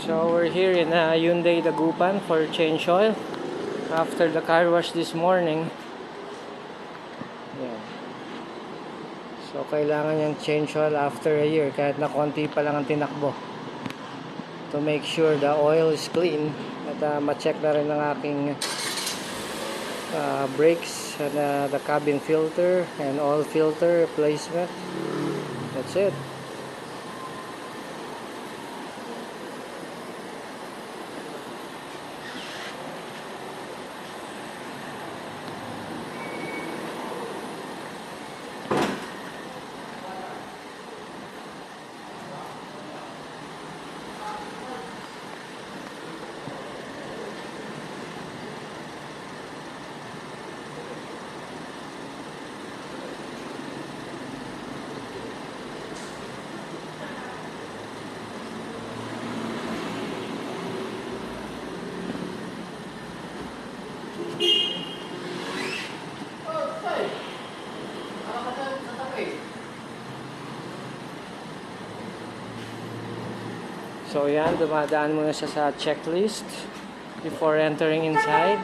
So we're here in Hyundai Dagupan for change oil after the car wash this morning. Yan. So kailangan yung change oil after a year kahit na konti pa lang ang tinakbo, to make sure the oil is clean at ma-check na rin ang aking brakes and the cabin filter and oil filter replacement. That's it. So yan, dumadaan muna siya sa checklist before entering inside.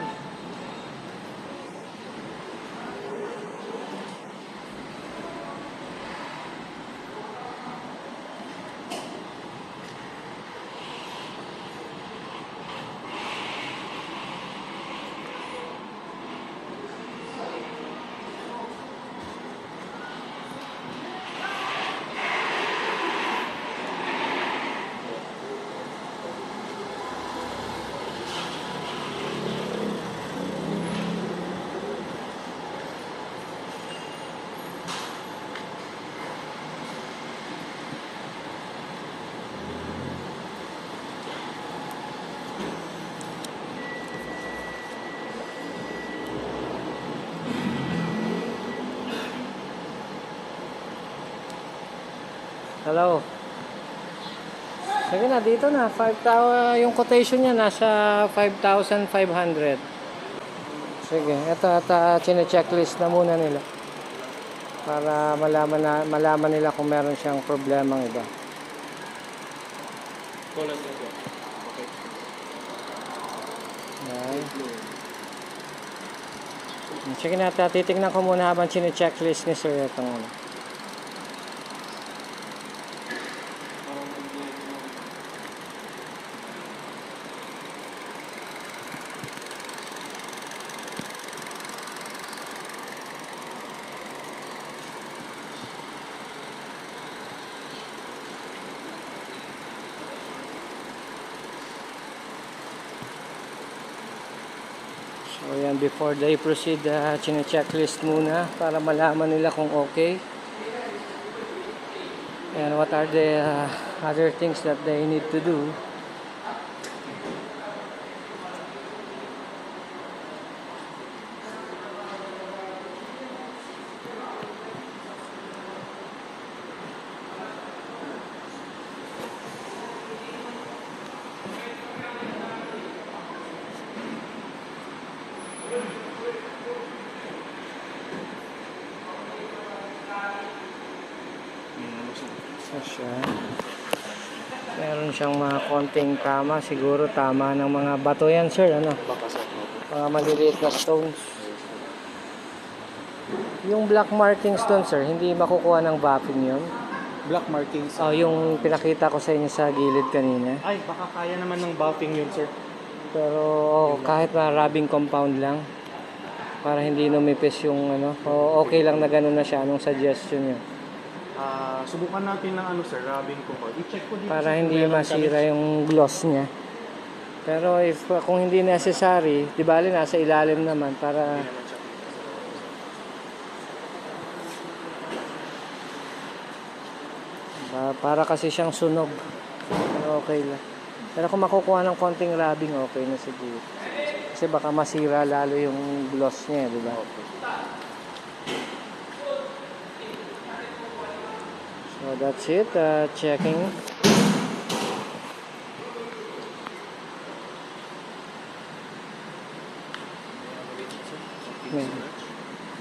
Hello. Sige na, dito na. 5,000, yung quotation niya nasa 5,500. Sige, ito at chine-checklist na muna nila para malaman nila kung meron siyang problemang iba. Okay. Yan. Sige na, titignan ko muna habang chine-checklist ni Sir itong ano. So yan, before they proceed, chine-checklist muna para malaman nila kung okay. And what are the other things that they need to do. Siya. Meron siyang mga konting tama, siguro tama ng mga bato yan, sir, ano? Mga maliliit na stones. Yung black markings doon, sir, hindi makukuha ng buffing yun. Black markings. Oh, yung pinakita ko sa inyo sa gilid kanina. Ay, baka kaya naman ng buffing yun, sir. Pero kahit na rubbing compound lang para hindi numipis yung ano, okay lang na gano'n na siya, anong suggestion niyo? Subukan natin ng ano, sir, rubbing compound. I-check ko dito Para hindi masira yung gloss niya. Pero kung hindi necessary, di bali nasa ilalim naman para kasi siyang sunog. Pero okay lang. Pero kung makukuha ng konting rubbing, okay na siguro. Kasi baka masira lalo yung gloss niya, di ba? So that's it, checking. May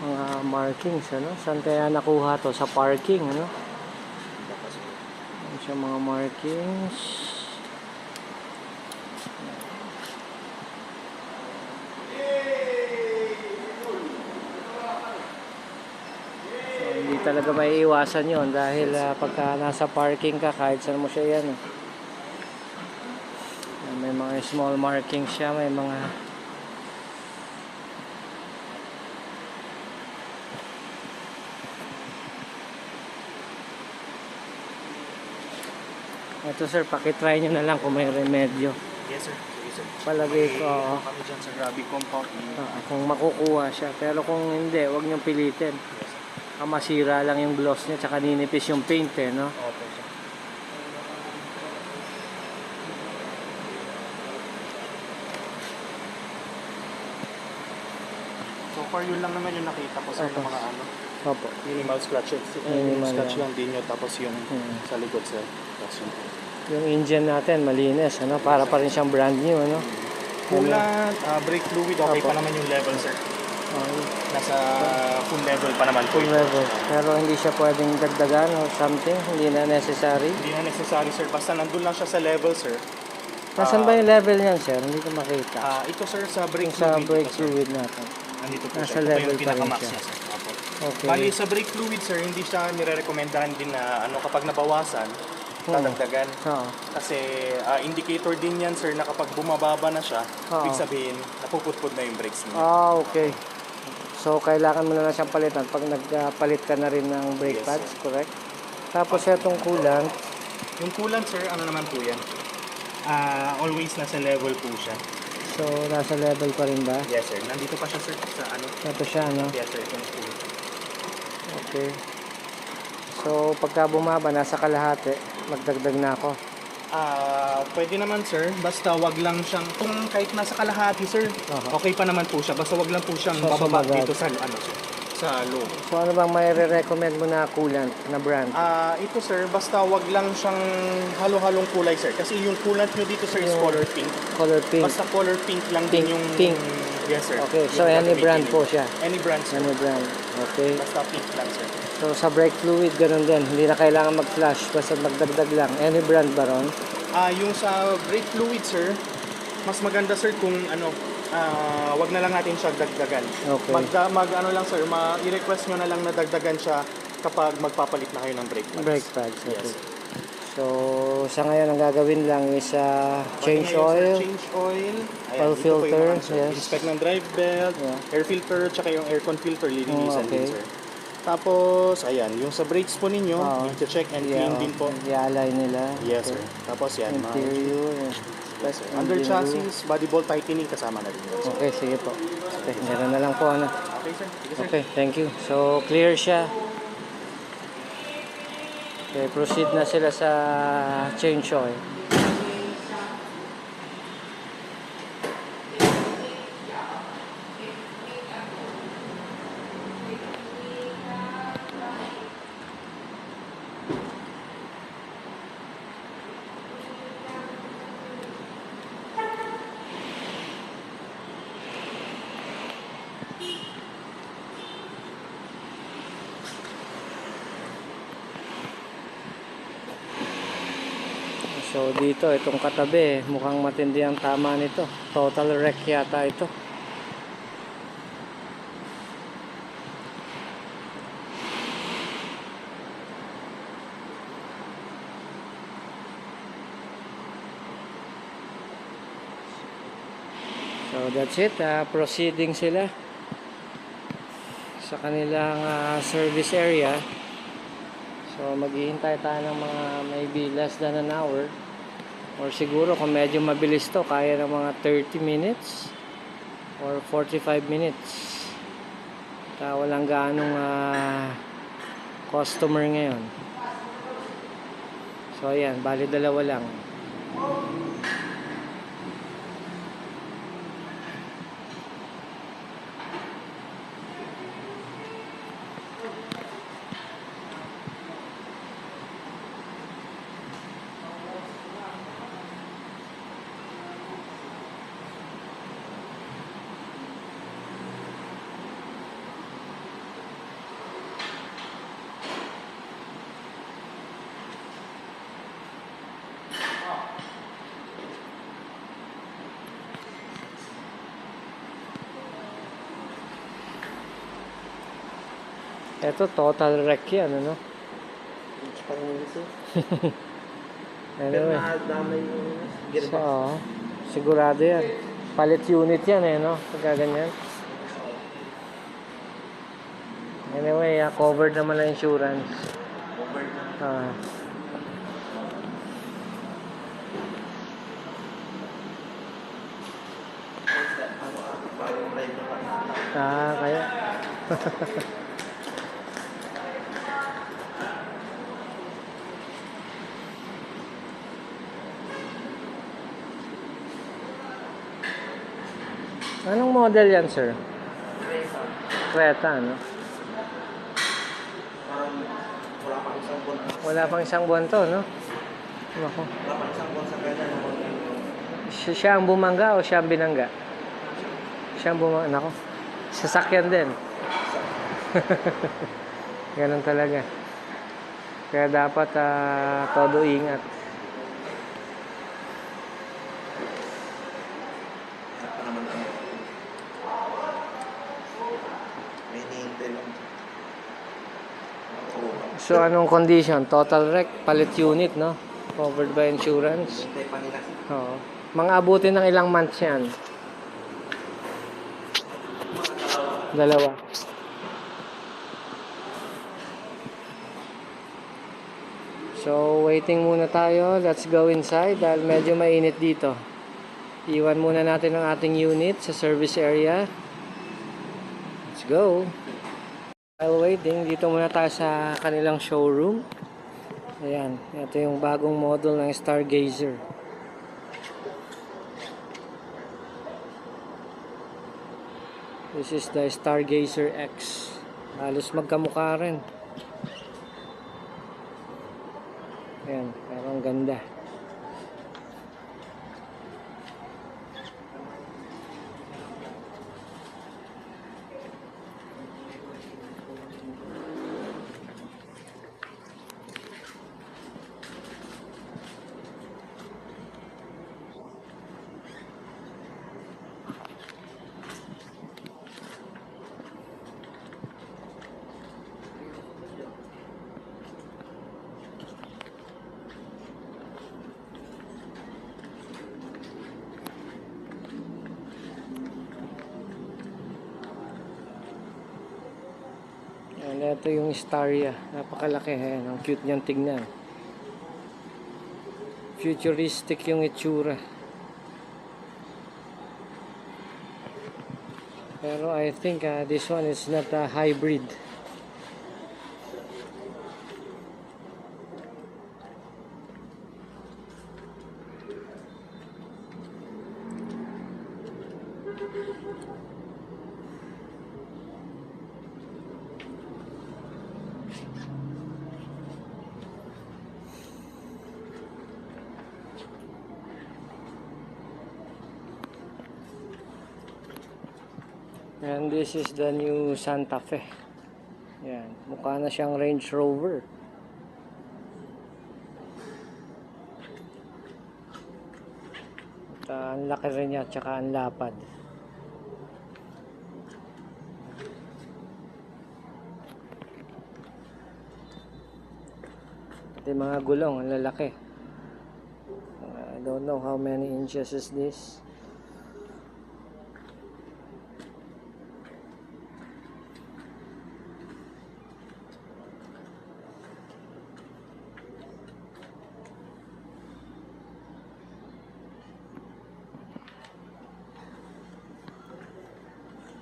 mga markings, ano? Saan kaya nakuha to? Sa parking, ano? Ayan siya, mga markings. talaga maiiwasan yon dahil pagka nasa parking ka, kahit saan mo siya yan. May mga small marking siya, may mga ito sir, pakitry nyo na lang kung may remedyo. Yes sir. Sige sir. Palagay ko, oo. Kami dyan sa Grabe Compound. Kung makukuha siya. Pero kung hindi, huwag nyong pilitin. Masira lang yung gloss niya, tsaka ninipis yung paint no? Opo sir. So far yun lang naman yung nakita ko sir ng mga ano. Opo. Minimal scratches. Minimal Scratch lang. lang din yun. Tapos yung sa likod sir. Tapos yung Yung engine natin, malinis, ano? Para pa rin siyang brand new, ano? coolant, brake fluid, okay Opo. pa naman yung level sir. Okay. Nasa full level pa naman po Full ito. level. Pero hindi siya pwedeng dagdagan or something, hindi na necessary. Hindi na necessary sir, basta nandun lang siya sa level sir. Nasaan ba yung level niyan, sir? Hindi ko makita. Ito sir sa brake Yung sa fluid. brake ito, sir. fluid natin. Nandito po Nasa siya. Ito level yung pa rin pinaka-max siya. niya sir. Opo. Okay. Bali sa brake fluid sir, hindi siya nire-recomendahan din na kapag nabawasan, dadagdagan. Oo. Kasi indicator din yan sir na kapag bumababa na siya, Oo. ibig sabihin napuputpud na yung brakes niya. Okay. So, kailangan mo na lang siyang palitan pag nagpalit ka na rin ng brake Yes, pads, correct? Tapos, itong coolant, Yung coolant sir, ano naman po yan? Always nasa level po siya. so, nasa level pa rin ba? Yes sir, nandito pa siya sir sa ano. Ito siya, no? Yes sir, yung po. Okay. So, pagka bumaba, nasa kalahati, magdagdag na ako. Pwede naman sir, basta wag lang siyang, kung kahit nasa kalahati sir, Aha. okay pa naman po siya, basta wag lang po siyang So, bababa sumagat. dito sa ano sir, sa low. So, ano bang may recommend mo na coolant na brand? Ito sir, basta wag lang siyang halo-halong kulay sir, kasi yung coolant nyo dito sir is Yung color pink. Color pink. Basta color pink lang din Pink, yung... pink. Yes sir. Okay, so Yung any gagamitin brand niyo. po siya? Any brand sir. Any brand. Okay. Basta pink lang sir. So, sa brake fluid, ganun din. Hindi na kailangan mag-flash, basta magdagdag lang. Any brand ba ron? Yung sa brake fluid sir, mas maganda sir kung wag na lang natin siya dagdagan. Okay. Ano lang sir, i-request nyo na lang na dagdagan siya kapag magpapalit na kayo ng brake pads. Brake pads. Okay. Yes. So, sa ngayon, ang gagawin lang is change Pwede ngayon, oil. Sir, change oil. Oil ito po filter, yung sir. yes. Inspect ng drive belt, Yeah. air filter, tsaka yung aircon filter, lilinisan okay. din sir. Tapos, ayan, yung sa brakes po ninyo, Oo. need to check and clean din po. I-align nila. Yes Okay. sir. Tapos yan, Interior. yes, sir. Under engine chassis, body bolt tightening kasama na rin yun. Sir. Okay, sige po. Okay, meron na lang po. Ano. Okay sir, sige sir. Okay, thank you. So, clear siya. Okay, proceed na sila sa change oil. So dito, itong katabi, mukhang matindi ang tama nito. Total wreck yata ito. So that's it, proceeding sila sa kanilang service area. So maghihintay tayo ng mga maybe less than an hour, or siguro kung medyo mabilis to, kaya ng mga 30 minutes or 45 minutes. Walang gaanong customer ngayon. So ayan, bali dalawa lang. Ito, total wreck yan, ano? Anyway. So, sigurado yan. Palit unit yan eh, no? Pagka ganyan. Anyway, covered naman na insurance. Ah. Kaya. Anong model yan, sir? Creta, no? Wala pang isang buwan to, no? Ako. Siya ang bumangga o siya ang binangga? Siya ang bumangga. Nako. Sasakyan din. Ganun talaga. Kaya dapat todo ingat. So, anong condition? Total wreck, palit unit, no? Covered by insurance. Oo. Mga abutin ng ilang months yan? Dalawa. So, waiting muna tayo. Let's go inside dahil medyo mainit dito. Iwan muna natin ang ating unit sa service area. Let's go. While waiting, dito muna tayo sa kanilang showroom. Ayan, ito yung bagong model ng Stargazer. This is the Stargazer X. Halos magkamukha rin. Ayan, pero ang ganda. And ito yung Staria. Napakalaki. Ayan, ang cute niyang tignan. Futuristic yung itsura. Pero I think this one is not a hybrid. And this is the new Santa Fe. Yan, mukha na siyang Range Rover. At ang laki rin niya, tsaka ang lapad. At yung mga gulong, ang lalaki. I don't know how many inches is this.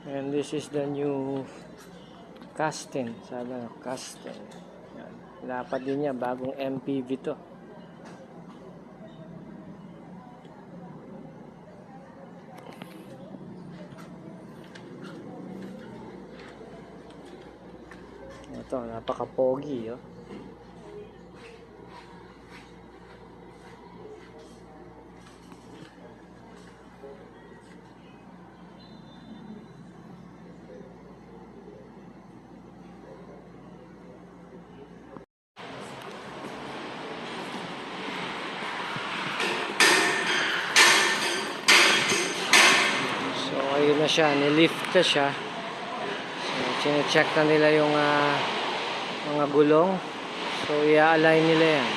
And this is the new Kasten. Sabi na, Kasten. Yan. Lapad din niya, bagong MPV to. Ito, napaka-pogi, oh. Ayun na siya, nilift na siya. So, Chine-check na nila yung mga gulong. So, i-align nila yan.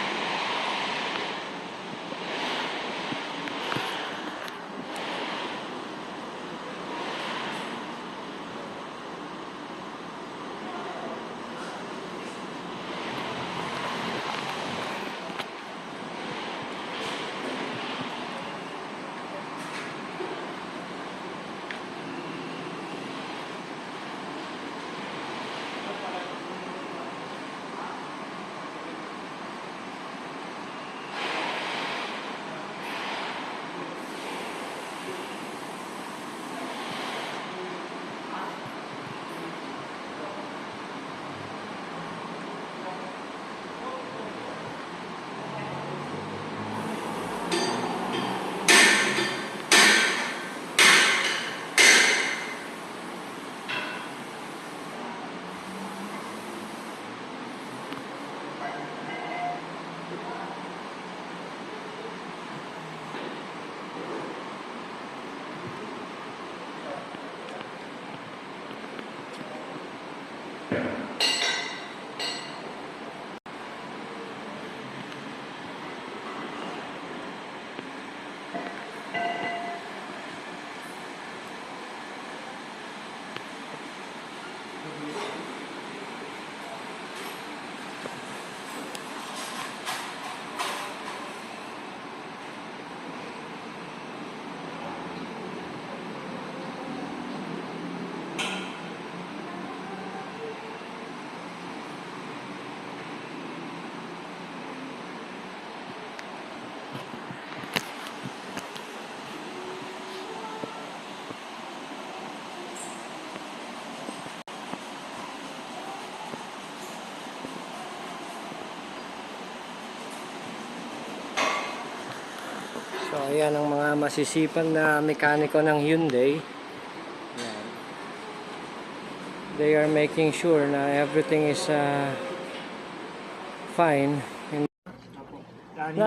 So, ayan ang mga masisipag na mekaniko ng Hyundai. Ayan. They are making sure na everything is fine.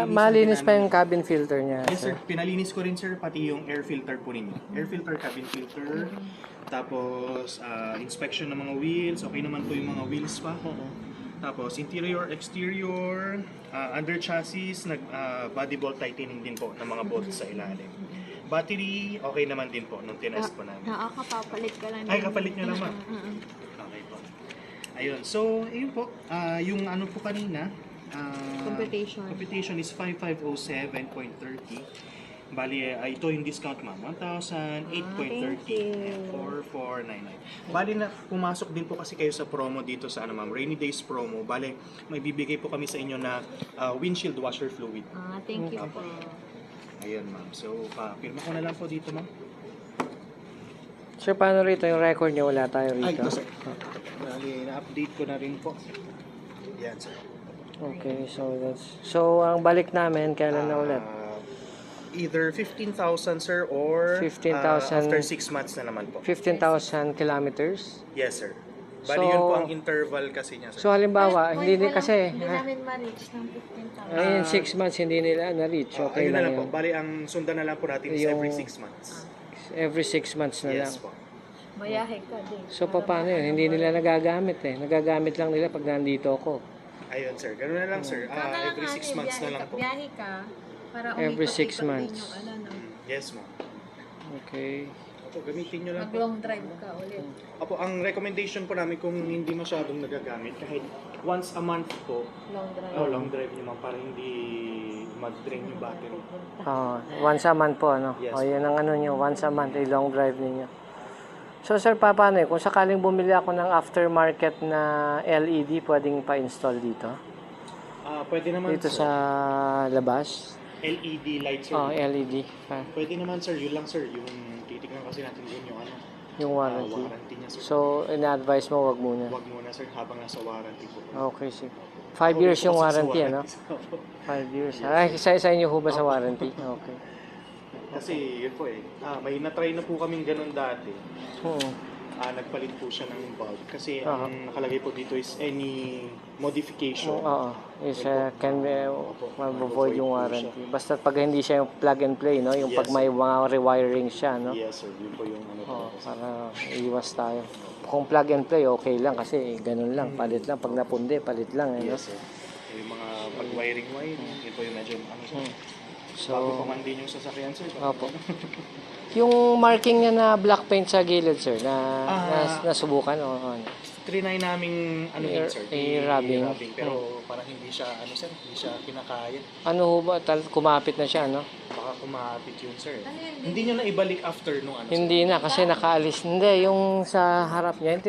Malinis pa yung cabin filter niya. Yes sir, pinalinis ko rin sir, pati yung air filter po ninyo. Air filter, cabin filter, tapos inspection ng mga wheels, okay naman po yung mga wheels pa. Tapos interior, exterior, under chassis, body bolt tightening din po ng mga bolts sa ilalim. Battery, okay naman din po nung tinest po namin. Nakakapapalit ka lang. Ay, kapalit nyo naman. Okay po. Ayun, so ayun po, yung ano po kanina, computation is 5507.30. Bali, ito yung discount ma'am, 1,008.30. 4,499. Bali na, pumasok din po kasi kayo sa promo dito sa ano ma'am, Rainy Days promo. Bali, may bibigay po kami sa inyo na windshield washer fluid. Thank you po. Ayun ma'am, so pirma ko na lang po dito ma'am. Sir, paano rito yung record niya? Wala tayo Ay, rito. ito sir. Bali, na-update ko na rin po. Yan sir. Okay, so ang balik namin kailan na ulit? Either 15,000 sir or 15,000 after 6 months na naman po. 15,000 kilometers. Yes sir. Bali So- yun po ang interval kasi niya sir. So halimbawa, hindi din kasi Hindi namin ma-reach ng 15,000. ayun 6 months hindi nila na-reach. Okay ayun na lang lang po. yun. Bali ang sundan na lang po natin is Yung- every 6 months. Every 6 months na lang. Yes po. Mayahe ka din. So paano yun? Hindi nila nagagamit eh. Nagagamit lang nila pag nandito ako. Ayun sir. Ganun na lang sir. Every 6 months na lang po. Biyahe ka para Every 6 umikot-ikot months. din yung ano, no? Yes ma'am. Okay. Opo, gamitin nyo lang po. Mag-long drive ka ulit. Opo, ang recommendation po namin kung hindi masyadong nagagamit, kahit once a month po, Long drive. long drive nyo ma'am para hindi mag-drain yung battery. Once a month po, ano? Yes. O, yan ang ano nyo, once a month, long drive ninyo. So, sir, paano eh? Kung sakaling bumili ako ng aftermarket na LED, pwedeng pa-install dito? Pwede naman Dito sir. sa labas? LED light sir. LED. Pwede naman sir, yun lang sir, yung titignan kasi natin din yung ano, Yung warranty. warranty niya sir. So, ina-advise mo, wag muna. Wag muna sir habang nasa warranty po. Okay, sige. 5 years yung warranty, ano? 5 years. Ay, sa inyo ho ba sa warranty? Okay. Kasi yun po eh, may na-try na po kaming ganun dati. Oo. nagpalit po siya ng bulb. Kasi Aha. ang nakalagay po dito is any modification. Oo. Is can be mag-void yung warranty. Basta pag hindi siya yung plug and play, no? Yung pag Yes, may mga rewiring siya, no? Yes sir, yun po yung ano Oo, talaga. para iwas tayo. Kung plug and play, okay lang kasi ganun lang, palit lang. Pag napundi, palit lang. Eh, no? Yes sir. Yung mga pag-wiring, yun po yung medyo ano sir. So, Bago pa man din yung sasakyan sir. opo. Yung marking niya na black paint sa gilid, sir, nasubukan o ano? Trinay naming ano yun sir, i-rubbing. pero parang hindi siya ano sir, hindi siya kinakaya. Ano ho ba? Kumapit na siya, no? Baka kumapit yun sir. Ano yun? Hindi nyo na ibalik after nung ano sir. Hindi na kasi nakaalis. Hindi, yung sa harap niya, yung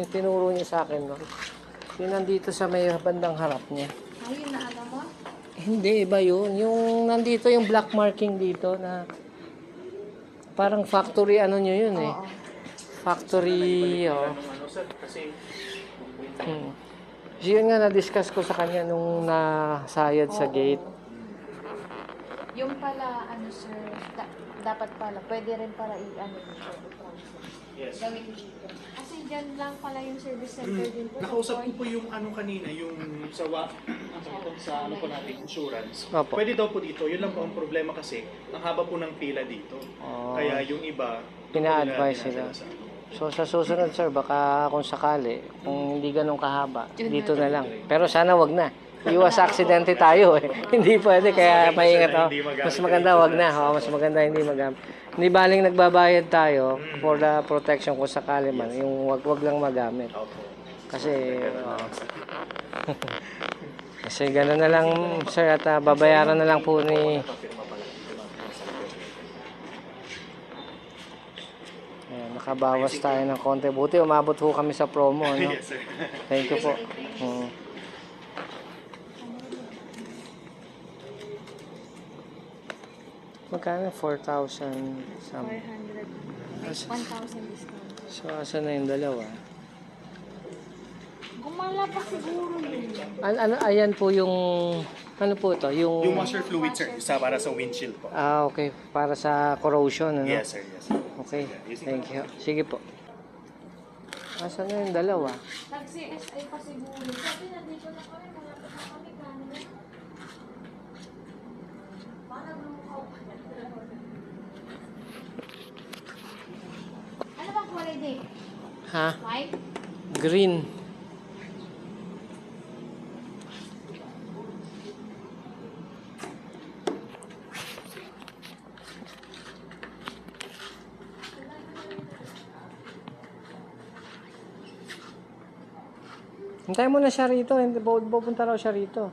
tinuro niya sa akin, no? Yung nandito sa may bandang harap niya. Ayun na alam mo? Hindi, iba yun. Yung nandito yung black marking dito na parang factory ano nyo yun eh. Oo. Factory, oh. Ano sir, kasi So, yun nga na-discuss ko sa kanya nung nasayad sa Oo. gate. Yung pala, ano sir, dapat pala, pwede rin para i-ano dito, i-transfer. yes. Gawin dito. Kasi dyan lang pala yung service center din po. Nakausap ko po yung ano kanina, yung sa ano po natin, insurance. Opo. Pwede daw po dito, yun lang po ang problema kasi, ang haba po ng pila dito. Oh. Kaya yung iba, Pina-advise sila. So sa susunod sir, baka kung sakali, kung hindi ganun kahaba, dito na lang. Pero sana wag na. Iwas aksidente tayo eh. Hindi pwede, kaya maingat ako. Mas maganda wag na. Mas maganda hindi magamit. Hindi baling nagbabayad tayo for the protection kung sakali man. Yung wag lang magamit. Kasi, kasi gano'n na lang sir at babayaran na lang po ni... Ayan, nakabawas tayo ng konti. Buti umabot ho kami sa promo. No? Yes sir. Thank you po. Magkano? 4,000 something. 400. May 1,000 discount. So, asan na yung dalawa? Gumala pa siguro yun. Ayan po yung... Ano po ito? Yung washer fluid sir, isa para sa windshield po. Okay. Para sa corrosion, ano? Yes sir, yes sir. Okay. Thank you. Sige po. Asan na yung dalawa? Nag-CSI pa siguro. Sabi na dito na kami, malapit na kami kanina. Paano lumukhaw ka na? Ano bang kulay din? Ha? White? Green. Hintayin mo na siya rito. Pupunta raw siya rito.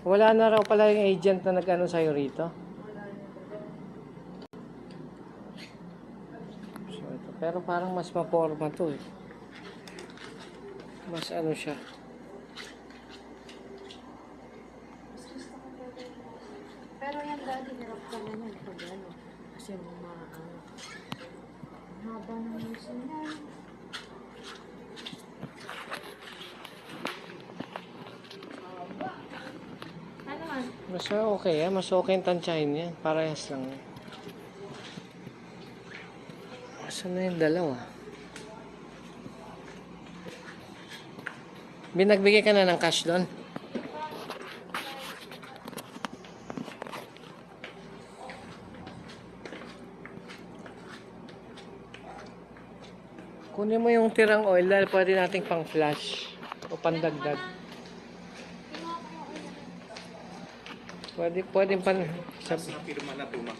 Wala na raw pala yung agent na nag-ano sa'yo rito. So, ito. Pero parang mas maporma to eh. Mas ano siya. Pero yan dati, hirap ka na yan pag ano. Kasi haba ng muso niya. Ano man? Mas okay mas okay yung tansyahin niya. Parehas lang. Asan na yung dalawa? Binagbigay ka na ng cash doon? Kunin mo yung tirang oil dahil pwede nating pang flash o pandagdag. Pwede pan Sa pirma na po ma'am.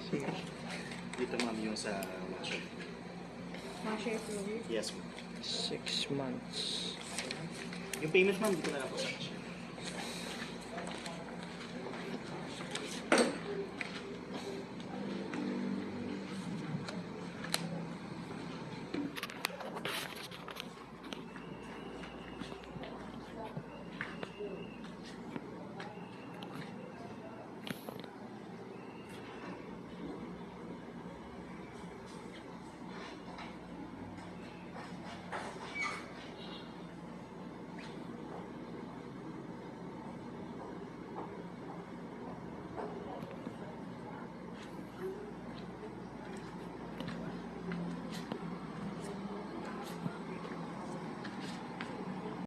Dito ma'am yung sa washer. Washer fluid. Yes ma'am. 6 months. Yung payment ma'am, dito na lang po sa cashier.